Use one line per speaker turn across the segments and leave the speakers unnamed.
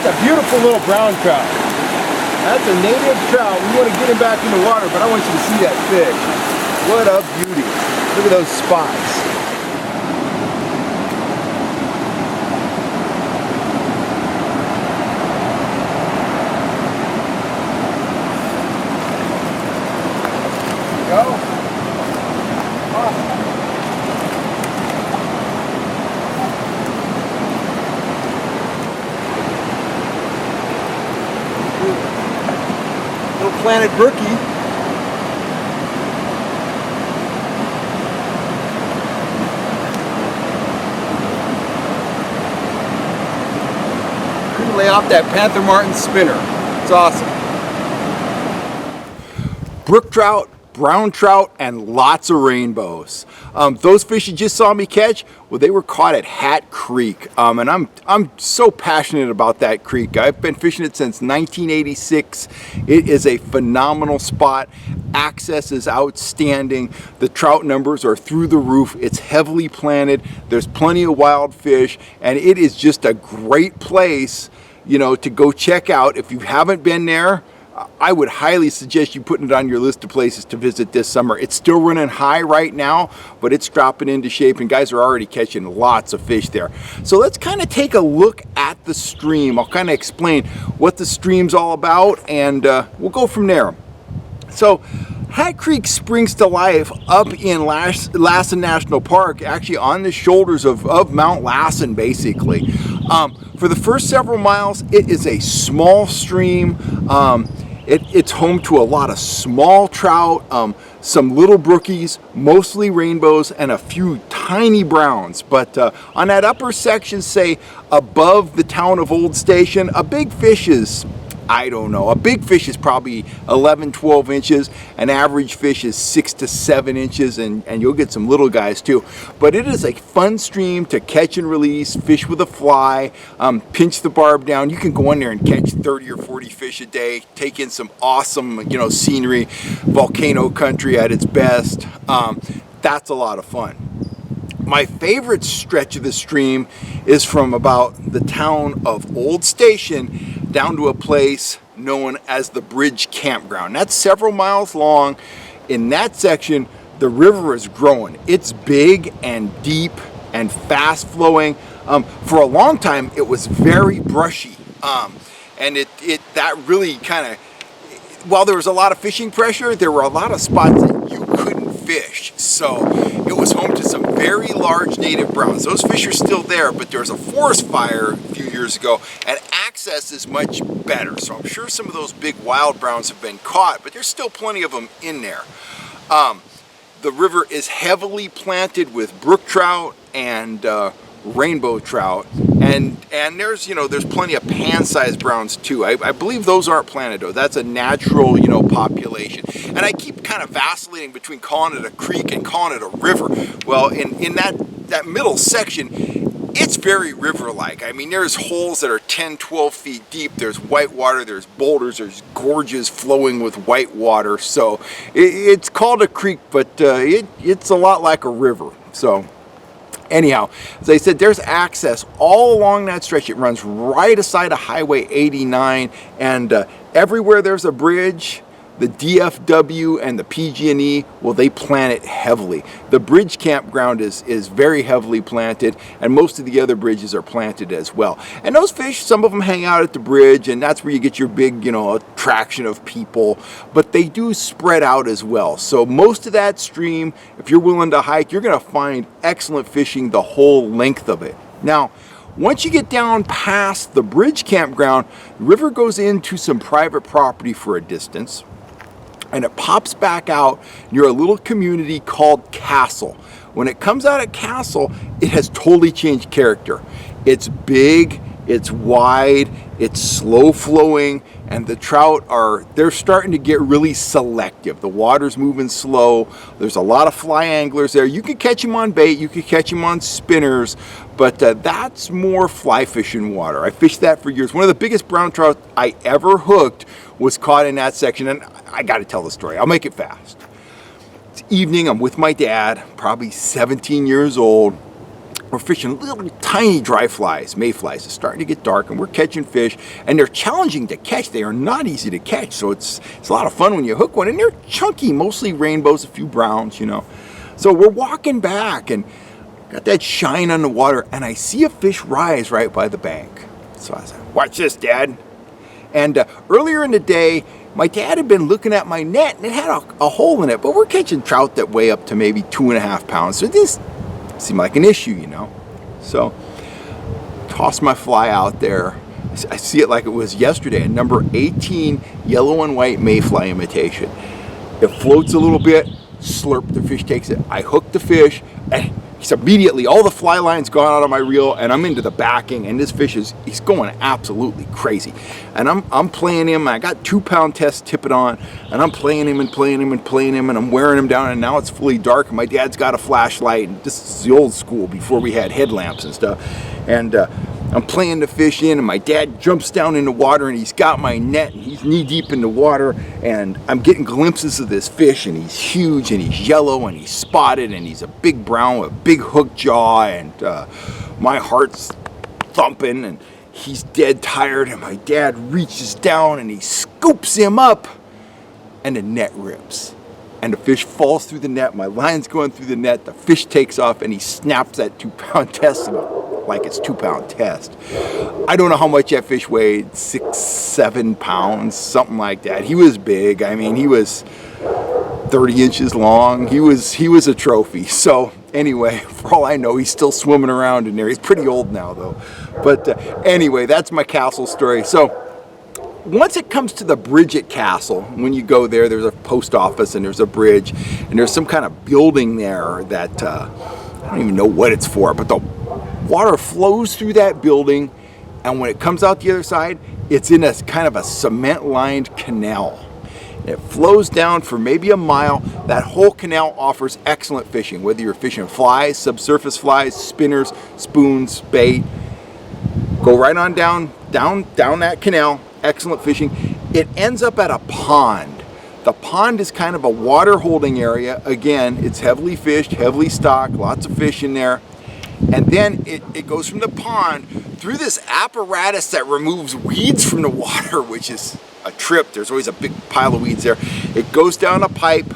That's a beautiful little brown trout. That's a native trout. We want to get him back in the water, but I want you to see that fish. What a beauty. Look at those spots. Go. Awesome. Little planet brookie. Couldn't lay off that Panther Martin spinner. It's awesome. Brook trout, brown trout, and lots of rainbows. Those fish you just saw me catch, well, they were caught at Hat Creek, and I'm so passionate about that creek. I've been fishing it since 1986. It is a phenomenal spot. Access is outstanding. The trout numbers are through the roof. It's heavily planted. There's plenty of wild fish, and it is just a great place, you know, to go check out. If you haven't been there, I would highly suggest you putting it on your list of places to visit this summer. It's still running high right now, but it's dropping into shape, and guys are already catching lots of fish there. So let's kind of take a look at the stream. I'll kind of explain what the stream's all about, and we'll go from there. So Hat Creek springs to life up in Lassen National Park, actually on the shoulders of Mount Lassen, basically. For the first several miles, it is a small stream. It's home to a lot of small trout, some little brookies, mostly rainbows, and a few tiny browns. But on that upper section, say above the town of Old Station, a big fish is, I don't know, a big fish is probably 11, 12 inches. An average fish is 6 to 7 inches, and you'll get some little guys too. But it is a fun stream to catch and release, fish with a fly, pinch the barb down. You can go in there and catch 30 or 40 fish a day, take in some awesome, you know, scenery, volcano country at its best. That's a lot of fun. My favorite stretch of the stream is from about the town of Old Station down to a place known as the Bridge Campground. That's several miles long. In that section, the river is growing. It's big and deep and fast flowing. For a long time, it was very brushy. And that really kind of, while there was a lot of fishing pressure, there were a lot of spots that you couldn't fish. So it was home to some very large native browns. Those fish are still there, but there was a forest fire a few years ago, and access is much better. So I'm sure some of those big wild browns have been caught, but there's still plenty of them in there. The river is heavily planted with brook trout and rainbow trout, and there's, you know, there's plenty of pan-sized browns too. I believe those aren't planted though. That's a natural, you know, population. And I keep kind of vacillating between calling it a creek and calling it a river. Well, in that middle section, it's very river-like. I mean, there's holes that are 10, 12 feet deep. There's white water, there's boulders, there's gorges flowing with white water. So it's called a creek, but it's a lot like a river. So anyhow, as I said, there's access all along that stretch. It runs right aside of Highway 89, and everywhere there's a bridge, the DFW and the PG&E, well, they plant it heavily. The Bridge Campground is very heavily planted, and most of the other bridges are planted as well. And those fish, some of them hang out at the bridge, and that's where you get your big, you know, attraction of people, but they do spread out as well. So most of that stream, if you're willing to hike, you're gonna find excellent fishing the whole length of it. Now, once you get down past the Bridge Campground, the river goes into some private property for a distance, and it pops back out near a little community called Castle. When it comes out at Castle, it has totally changed character. It's big, it's wide, it's slow flowing, and the trout they're starting to get really selective. The water's moving slow. There's a lot of fly anglers there. You can catch them on bait, you can catch them on spinners, but that's more fly fishing water. I fished that for years. One of the biggest brown trout I ever hooked was caught in that section, and I got to tell the story. I'll make it fast. It's evening, I'm with my dad, probably 17 years old, we're fishing little tiny dry flies, mayflies. It's starting to get dark and we're catching fish, and they're challenging to catch. They are not easy to catch, so it's a lot of fun when you hook one, and they're chunky, mostly rainbows, a few browns, you know. So we're walking back and got that shine on the water, and I see a fish rise right by the bank. So I said, "Watch this, Dad." And earlier in the day, my dad had been looking at my net and it had a hole in it, but we're catching trout that weigh up to maybe 2.5 pounds. So this seemed like an issue, you know. So toss my fly out there. I see it like it was yesterday, a number 18 yellow and white mayfly imitation. It floats a little bit, slurp, the fish takes it. I hook the fish, and he's immediately, all the fly line's gone out of my reel, and I'm into the backing, and this fish he's going absolutely crazy. And I'm playing him, I got 2-pound test tippet on, and I'm playing him and playing him and playing him, and I'm wearing him down, and now it's fully dark, and my dad's got a flashlight, and this is the old school before we had headlamps and stuff. And I'm playing the fish in, and my dad jumps down in the water, and he's got my net, and he's knee deep in the water, and I'm getting glimpses of this fish, and he's huge, and he's yellow, and he's spotted, and he's a big brown with a big hook jaw, and my heart's thumping, and he's dead tired, and my dad reaches down, and he scoops him up, and the net rips. And the fish falls through the net, my line's going through the net, the fish takes off, and he snaps that 2-pound test like it's 2-pound test. I don't know how much that fish weighed, 6-7 pounds, something like that. He was big. I mean, he was 30 inches long. He was a trophy. So anyway, for all I know, he's still swimming around in there. He's pretty old now though. But anyway, that's my castle story. So once it comes to the bridge at Castle, when you go there, there's a post office and there's a bridge and there's some kind of building there that I don't even know what it's for, but the water flows through that building, and when it comes out the other side, it's in a kind of a cement-lined canal. And it flows down for maybe a mile. That whole canal offers excellent fishing, whether you're fishing flies, subsurface flies, spinners, spoons, bait. Go right on down that canal. Excellent fishing. It ends up at a pond. The pond is kind of a water holding area. Again, it's heavily fished, heavily stocked, lots of fish in there. And then it goes from the pond through this apparatus that removes weeds from the water, which is a trip. There's always a big pile of weeds there. It goes down a pipe.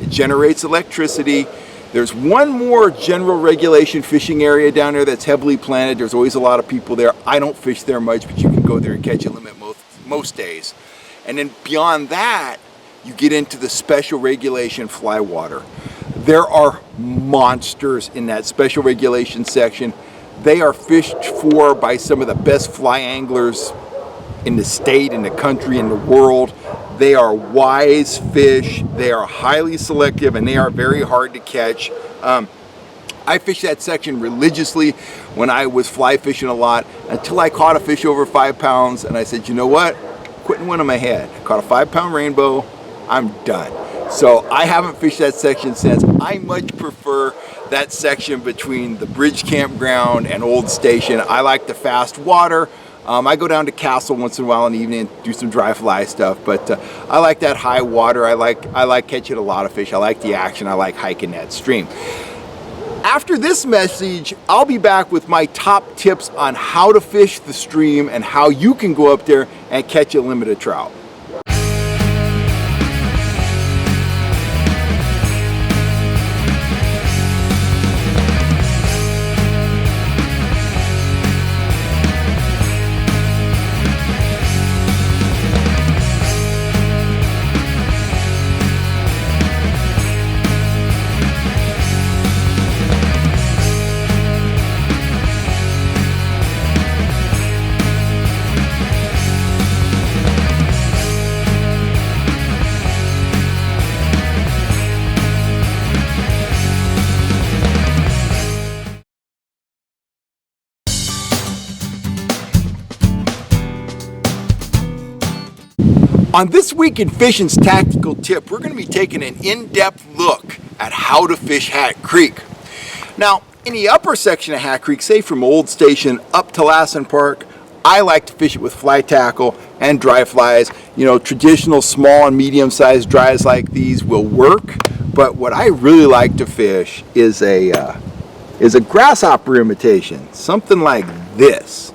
It generates electricity. There's one more general regulation fishing area down there that's heavily planted. There's always a lot of people there. I don't fish there much, but you can go there and catch a limit most days. And then beyond that, you get into the special regulation fly water. There are monsters in that special regulation section. They are fished for by some of the best fly anglers in the state, in the country, in the world. They are wise fish. They are highly selective, and they are very hard to catch. I fished that section religiously when I was fly fishing a lot until I caught a fish over 5 pounds, and I said, you know what? Quitting one in my head. I caught a 5-pound rainbow. I'm done. So I haven't fished that section since. I much prefer that section between the bridge campground and Old Station. I like the fast water. I go down to Castle once in a while in the evening and do some dry fly stuff, but I like that high water. I like catching a lot of fish. I like the action. I like hiking that stream. After this message, I'll be back with my top tips on how to fish the stream and how you can go up there and catch a limited trout. On this week in Fishing's Tactical Tip, we're going to be taking an in-depth look at how to fish Hat Creek. Now, in the upper section of Hat Creek, say from Old Station up to Lassen Park, I like to fish it with fly tackle and dry flies. You know, traditional small and medium-sized dries like these will work, but what I really like to fish is a is a grasshopper imitation, something like this.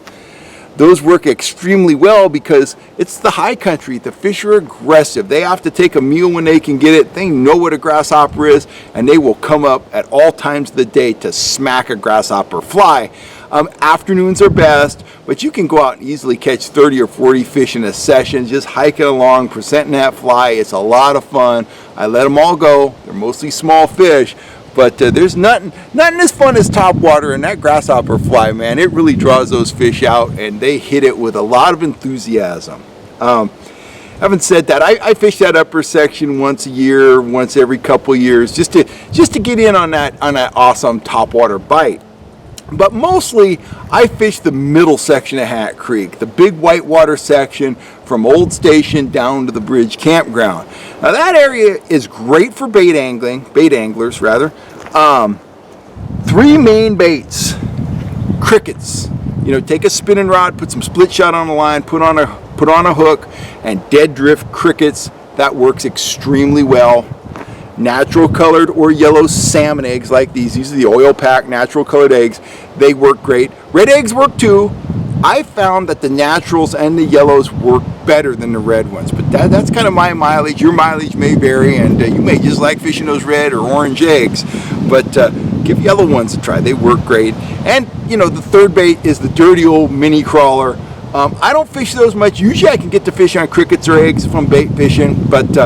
Those work extremely well because it's the high country. The fish are aggressive. They have to take a meal when they can get it. They know what a grasshopper is, and they will come up at all times of the day to smack a grasshopper fly. Afternoons are best, but you can go out and easily catch 30 or 40 fish in a session, just hiking along, presenting that fly. It's a lot of fun. I let them all go. They're mostly small fish. But there's nothing as fun as topwater, and that grasshopper fly, man, it really draws those fish out, and they hit it with a lot of enthusiasm. Having said that, I fish that upper section once a year, once every couple of years, just to get in on that awesome topwater bite. But mostly, I fish the middle section of Hat Creek, the big whitewater section from Old Station down to the Bridge Campground. Now that area is great for bait anglers rather. 3 main baits: crickets. You know, take a spinning rod, put some split shot on the line, put on a hook, and dead drift crickets. That works extremely well. Natural colored or yellow salmon eggs like these. These are the oil pack natural colored eggs. They work great. Red eggs work too. I found that the naturals and the yellows work better than the red ones, but that's kind of my mileage. Your mileage may vary, and you may just like fishing those red or orange eggs, but give yellow ones a try. They work great. And you know, the third bait is the dirty old mini crawler. I don't fish those much. Usually I can get to fish on crickets or eggs if I'm bait fishing, but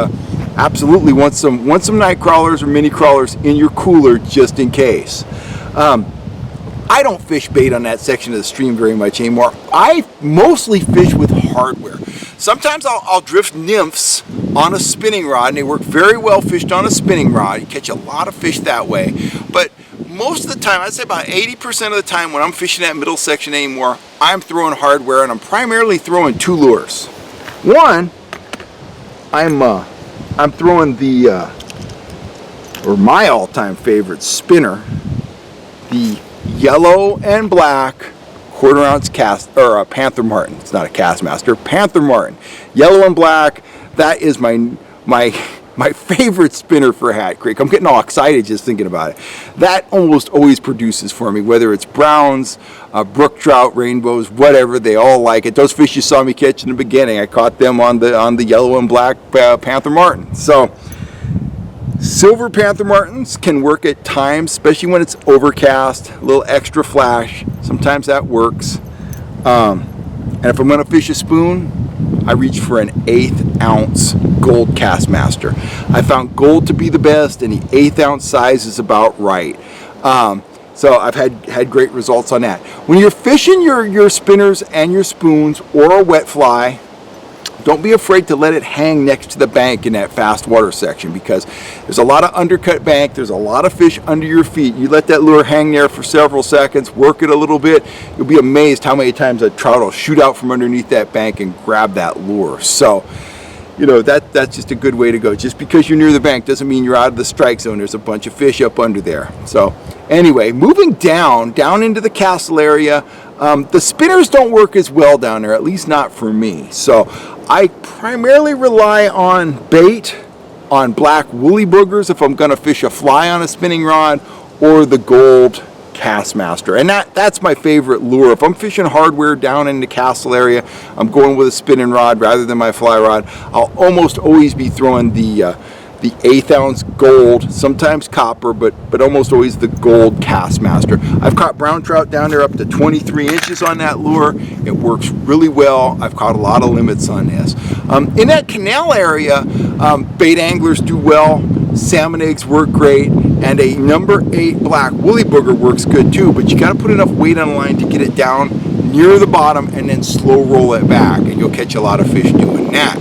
absolutely want some night crawlers or mini crawlers in your cooler just in case. I don't fish bait on that section of the stream very much anymore. I mostly fish with hardware. Sometimes I'll drift nymphs on a spinning rod, and they work very well fished on a spinning rod. You catch a lot of fish that way. But most of the time, I'd say about 80% of the time when I'm fishing that middle section anymore, I'm throwing hardware, and I'm primarily throwing 2 lures. One, I'm throwing my all-time favorite spinner, the yellow and black 1/4 ounce Panther Martin. It's not a Castmaster, Panther Martin. Yellow and black. That is my favorite spinner for Hat Creek. I'm getting all excited just thinking about it. That almost always produces for me, whether it's browns, brook trout, rainbows, whatever. They all like it. Those fish you saw me catch in the beginning, I caught them on the yellow and black Panther Martin. So silver Panther Martins can work at times, especially when it's overcast, a little extra flash. Sometimes that works. And if I'm going to fish a spoon, I reach for an 1/8 ounce gold Castmaster. I found gold to be the best, and the 1/8 ounce size is about right. So I've had great results on that. When you're fishing your spinners and your spoons or a wet fly, don't be afraid to let it hang next to the bank in that fast water section, because there's a lot of undercut bank, there's a lot of fish under your feet. You let that lure hang there for several seconds, work it a little bit, you'll be amazed how many times a trout will shoot out from underneath that bank and grab that lure. So, you know, that's just a good way to go. Just because you're near the bank doesn't mean you're out of the strike zone. There's a bunch of fish up under there. So anyway, moving down into the castle area, the spinners don't work as well down there, at least not for me. So I primarily rely on bait, on black woolly boogers if I'm going to fish a fly on a spinning rod, or the gold Castmaster. And that's my favorite lure. If I'm fishing hardware down in the castle area, I'm going with a spinning rod rather than my fly rod. I'll almost always be throwing the 1/8 ounce gold, sometimes copper, but almost always the gold Castmaster. I've caught brown trout down there up to 23 inches on that lure. It works really well. I've caught a lot of limits on this. In that canal area, bait anglers do well. Salmon eggs work great, and a number 8 black woolly booger works good too, but you got to put enough weight on the line to get it down near the bottom and then slow roll it back, and you'll catch a lot of fish doing that.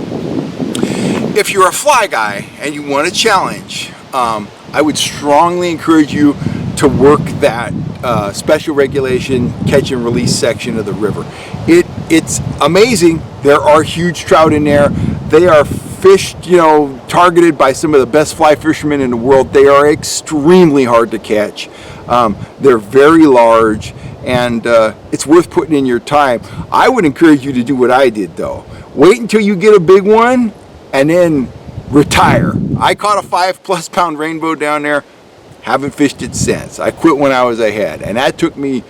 If you're a fly guy and you want a challenge, I would strongly encourage you to work that special regulation catch and release section of the river. It's amazing. There are huge trout in there. They are fished, you know, targeted by some of the best fly fishermen in the world. They are extremely hard to catch. They're very large, and it's worth putting in your time. I would encourage you to do what I did though. Wait until you get a big one and then retire. I caught a 5+ pound rainbow down there. Haven't fished it since. I quit when I was ahead, and that took me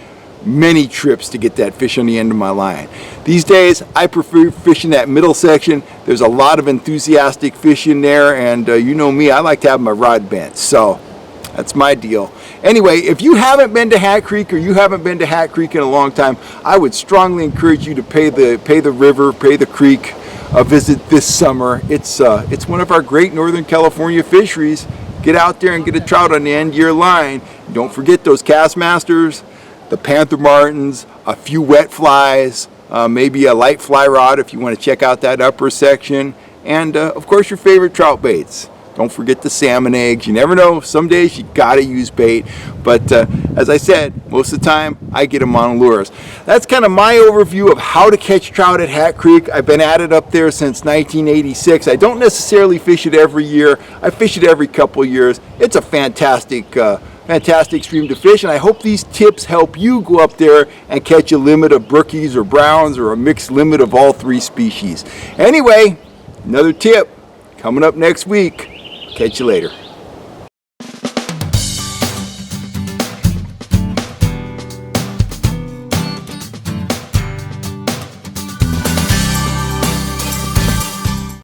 many trips to get that fish on the end of my line. These days, I prefer fishing that middle section. There's a lot of enthusiastic fish in there, and you know me, I like to have my rod bent, so that's my deal. Anyway, if you haven't been to Hat Creek, or you haven't been to Hat Creek in a long time, I would strongly encourage you to pay the river, pay the creek a visit this summer. It's one of our great Northern California fisheries. Get out there and get a trout on the end of your line. Don't forget those Castmasters, the Panther Martins, a few wet flies, maybe a light fly rod if you want to check out that upper section, and of course your favorite trout baits. Don't forget the salmon eggs. You never know, some days you gotta use bait, but as I said, most of the time I get them on lures. That's kind of my overview of how to catch trout at Hat Creek. I've been at it up there since 1986. I don't necessarily fish it every year. I fish it every couple of years. It's a fantastic stream to fish, and I hope these tips help you go up there and catch a limit of brookies or browns or a mixed limit of all three species. Anyway, another tip coming up next week. Catch you later.